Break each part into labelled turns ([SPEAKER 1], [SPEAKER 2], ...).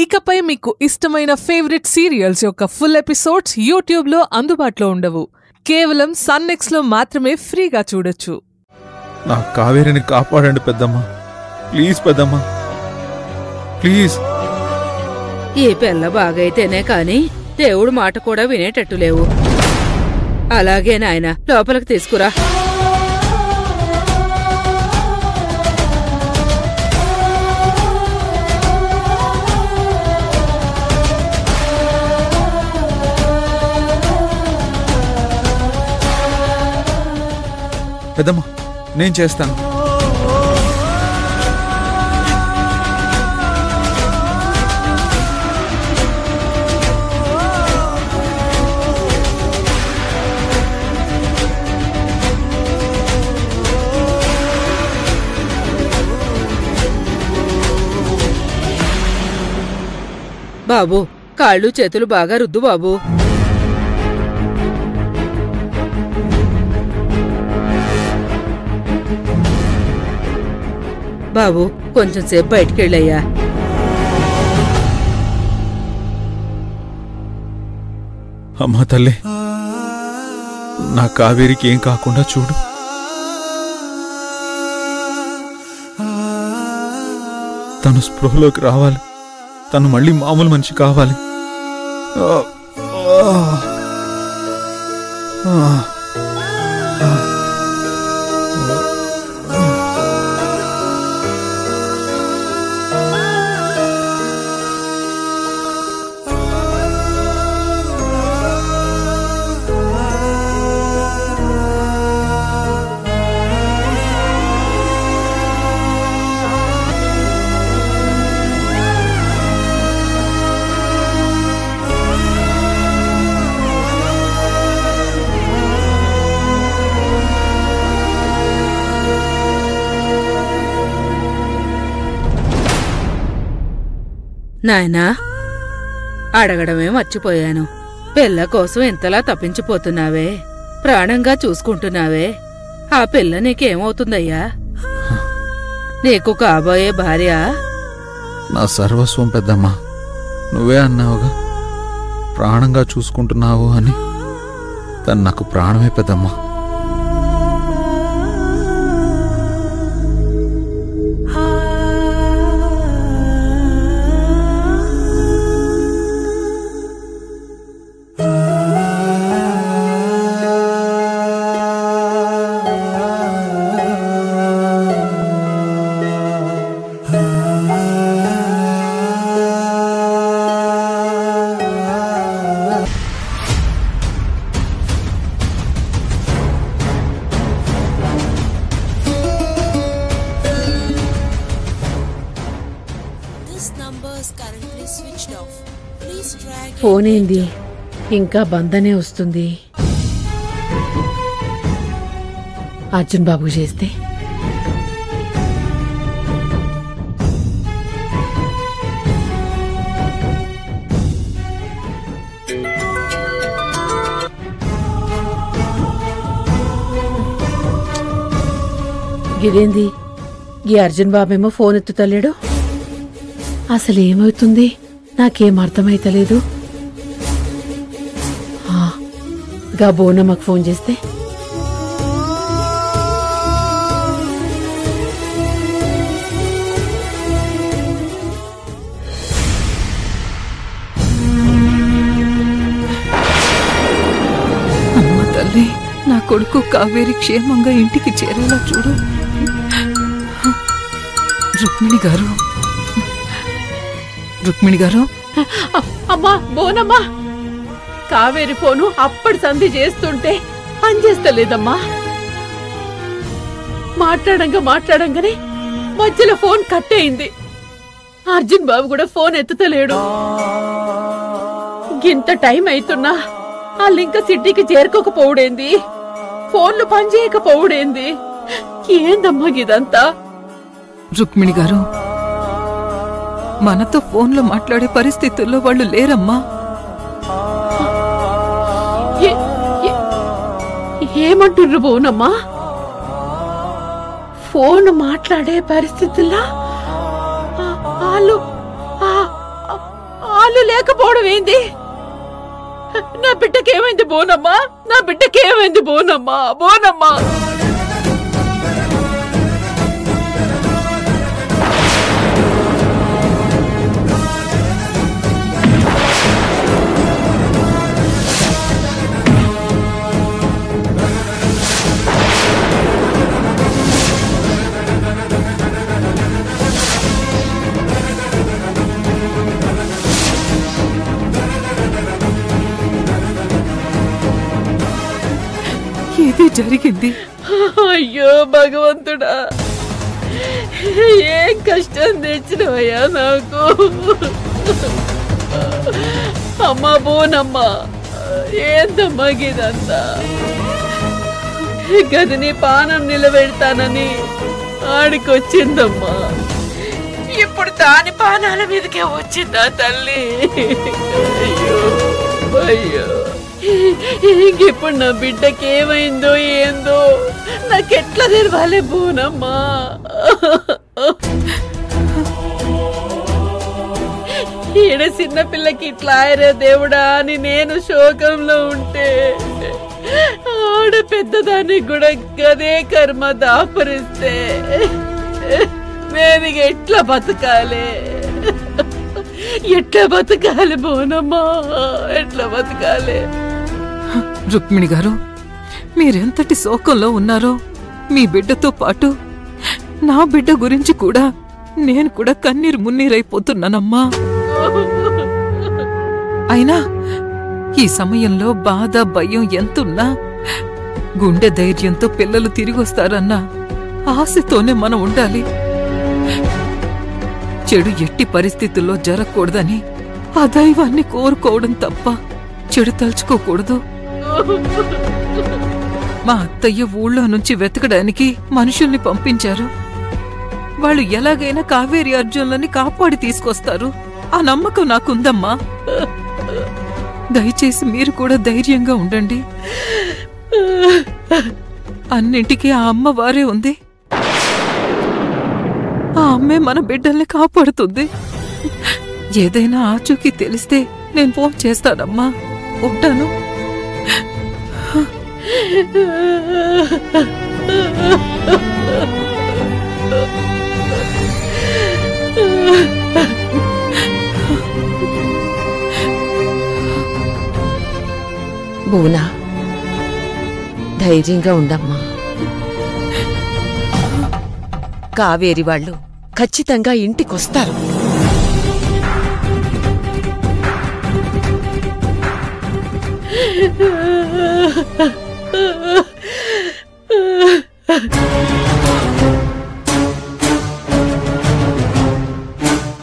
[SPEAKER 1] ఇకపై మీకు ఇష్టమైన ఫేవరెట్ సీరియల్స్ యొక్క ఫుల్ ఎపిసోడ్స్ యూట్యూబ్లో అందుబాటులో ఉండవు. కేవలం సన్నెక్స్లో మాత్రమే ఫ్రీగా చూడొచ్చు.
[SPEAKER 2] నా కావేరిని కాపాడండి పెద్దమ్మా, ప్లీజ్ పెద్దమ్మా, ప్లీజ్.
[SPEAKER 3] ఈ పిల్ల బాగైతేనే కాని దేవుడు మాట కూడా వినేటట్టు లేవు. అలాగే నాయనా, లోపలికి తీసుకురా.
[SPEAKER 2] పెద్దమ్మా, నేను చేస్తాను.
[SPEAKER 3] బాబు, కాళ్ళు చేతులు బాగా రుద్దు బాబు. బాబు, కొంచెం సేపు బయటికెళ్ళయ్యా.
[SPEAKER 2] అమ్మా తల్లి, నా కావేరికి ఏం కాకుండా చూడు. తను స్పృహలోకి రావాలి, తను మళ్ళీ మామూలు మనిషి కావాలి.
[SPEAKER 3] నాయనా, అడగడమే మర్చిపోయాను. పిల్ల కోసం ఇంతలా తప్పించిపోతున్నావే, ప్రాణంగా చూసుకుంటున్నావే, ఆ పిల్ల నీకేమవుతుందయ్యా? నీకు కాబోయే భార్య
[SPEAKER 2] నా సర్వస్వం పెద్దమ్మా. నువ్వే అన్నావుగా, ప్రాణంగా చూసుకుంటున్నావు అని. తను నాకు ప్రాణమే పెద్దమ్మా.
[SPEAKER 4] ఫోన్ ఏంది ఇంకా బందనే వస్తుంది? అర్జున్ బాబు చేస్తే గిదేంది? ఈ అర్జున్ బాబేమో ఫోన్ ఎత్తుతలేడు. అసలు ఏమవుతుంది? నాకేం అర్థమైతలేదు. గా బోనమ్మకు ఫోన్ చేస్తే
[SPEAKER 5] అమ్మ తల్లి, నా కొడుకు కావేరి క్షేమంగా ఇంటికి చేరేలా చూడు. రుక్మిణి గారు, రుక్మిణి గారు.
[SPEAKER 4] అమ్మా బోనమ్మా, కావేరి ఫోను అప్పటి సంధి చేస్తుంటే పనిచేస్తలేదమ్మా. మాట్లాడంగానే మధ్యలో ఫోన్ కట్ అయింది. అర్జున్ బాబు కూడా ఫోన్ ఎత్తుతలేడు. గింత టైం అవుతున్నా వాళ్ళింకా సిటీకి చేరుకోకపోవడేంది, ఫోన్లు పనిచేయకపోవడేంది? ఏందమ్మా ఇదంతా?
[SPEAKER 5] రుక్మిణి గారు, మనతో ఫోన్లో మాట్లాడే పరిస్థితుల్లో వాళ్ళు లేరమ్మా.
[SPEAKER 4] ఏమంటుర్రు బోనమ్మా? ఫోన్ మాట్లాడే పరిస్థితుల్లో వాళ్ళు వాళ్ళు లేకపోవడం ఏంది? నా బిడ్డకేమైంది బోనమ్మా? నా బిడ్డకేమైంది బోనమ్మా? బోనమ్మా
[SPEAKER 5] ఇది జరిగింది.
[SPEAKER 4] అయ్యో భగవంతుడా, ఏం కష్టం తెచ్చినవయ్యా నాకు. అమ్మా బోనమ్మా, ఏందమ్మా ఇదంతా? గదిని పానం నిలబెడతానని ఆడికొచ్చిందమ్మా, ఇప్పుడు దాని పానాల మీదకే వచ్చిందా తల్లి? అయ్యో అయ్యో, ఇంకెప్పుడు నా బిడ్డకి ఏమైందో ఏందో నాకెట్లా తెలవాలి బోనమ్మా? ఈడ చిన్నపిల్లకి ఇట్లా ఆయరే దేవుడా అని నేను శోకంలో ఉంటే, ఆడ పెద్దదానికి కూడా గదే కర్మ దాపరిస్తే నేను ఎట్లా బతకాలి? ఎట్లా బతకాలి బోనమ్మా? ఎట్లా బతకాలి?
[SPEAKER 5] రుక్మిణి గారు, మీరెంతటి శోకంలో ఉన్నారో మీ బిడ్డతో పాటు నా బిడ్డ గురించి కూడా నేను కూడా కన్నీరు మున్నీరైపోతున్నానమ్మా. అయినా ఈ సమయంలో బాధ భయం ఎంతున్నా గుండె ధైర్యంతో పిల్లలు తిరిగొస్తారన్న ఆశతోనే మనం ఉండాలి. చెడు ఎట్టి పరిస్థితుల్లో జరగకూడదని ఆ దైవాన్ని కోరుకోవడం తప్ప చెడు తలుచుకోకూడదు. మా అత్తయ్య ఊళ్ళో నుంచి వెతకడానికి మనుషుల్ని పంపించారు. వాళ్ళు ఎలాగైనా కావేరి అర్జునులని కాపాడి తీసుకొస్తారు. ఆ నమ్మకం నాకుందమ్మా. దయచేసి మీరు కూడా ధైర్యంగా ఉండండి. అన్నింటికీ ఆ అమ్మవారే ఉంది. ఆ అమ్మే మన బిడ్డల్ని కాపాడుతుంది. ఏదైనా ఆచూకీ తెలిస్తే నేను ఫోన్ చేస్తానమ్మా. ఉంటాను.
[SPEAKER 6] బోనా, ధైర్యంగా ఉండమ్మా. కావేరి వాళ్ళు ఖచ్చితంగా ఇంటికొస్తారు.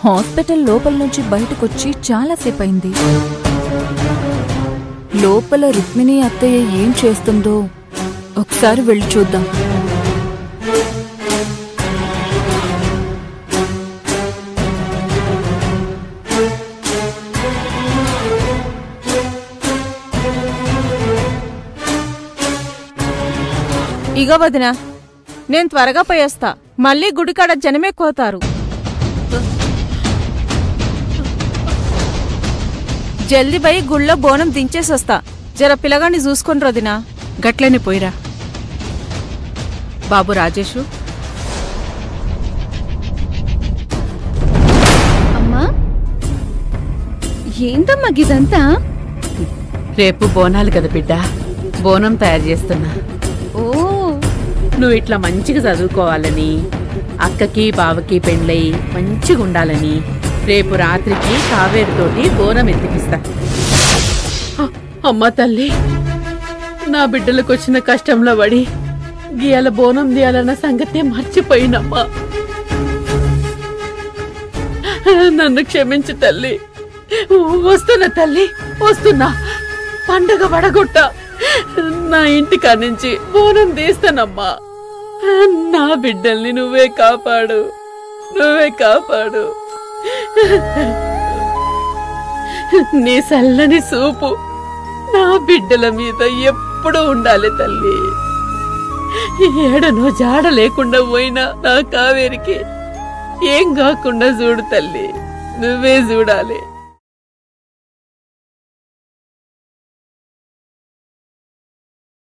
[SPEAKER 7] హాస్పిటల్ లోపల నుంచి బయటకొచ్చి చాలాసేపయింది. లోపల రుక్మిణి అత్తయ్య ఏం చేస్తుందో ఒకసారి వెళ్ళి చూద్దాం.
[SPEAKER 8] ఇగో వదినా, నేను త్వరగా పోయేస్తా. మళ్ళీ గుడికాడ జనమే కోతారు. జల్దీ పోయి గుళ్ళో బోనం దించేసొస్తా. జర పిల్లగాన్ని చూసుకొని రోదినా.
[SPEAKER 4] గట్లనే పోయిరా. బాబు రాజేషు,
[SPEAKER 7] అమ్మా ఏంటమ్మా గిదంతా?
[SPEAKER 4] రేపు బోనాలు కదా బిడ్డ, బోనం తయారు చేస్తున్నా.
[SPEAKER 7] ఓ,
[SPEAKER 4] నువ్వు ఇట్లా మంచిగా చదువుకోవాలని, అక్కకి బావకి పెండ్లై మంచిగా ఉండాలని రేపు రాత్రికి కావేరితోటి బోనం ఎత్తికిస్తా. అమ్మ తల్లి, నా బిడ్డలకు వచ్చిన కష్టంలో పడి గీయాల బోనం తీయాలన్న సంగతే మర్చిపోయినమ్మా. నన్ను క్షమించు తల్లి. వస్తున్నా తల్లి, వస్తున్నా. పండగ వడగొట్ట నా ఇంటికా నుంచి బోనం తీస్తానమ్మా. నా బిడ్డల్ని నువ్వే కాపాడు, నువ్వే కాపాడు. నీ చల్లని చూపు నా బిడ్డల మీద ఎప్పుడు ఉండాలి తల్లి. ఏడనో జాడ లేకుండా పోయినా నా కావేరికి ఏం కాకుండా చూడు తల్లి, నువ్వే చూడాలి.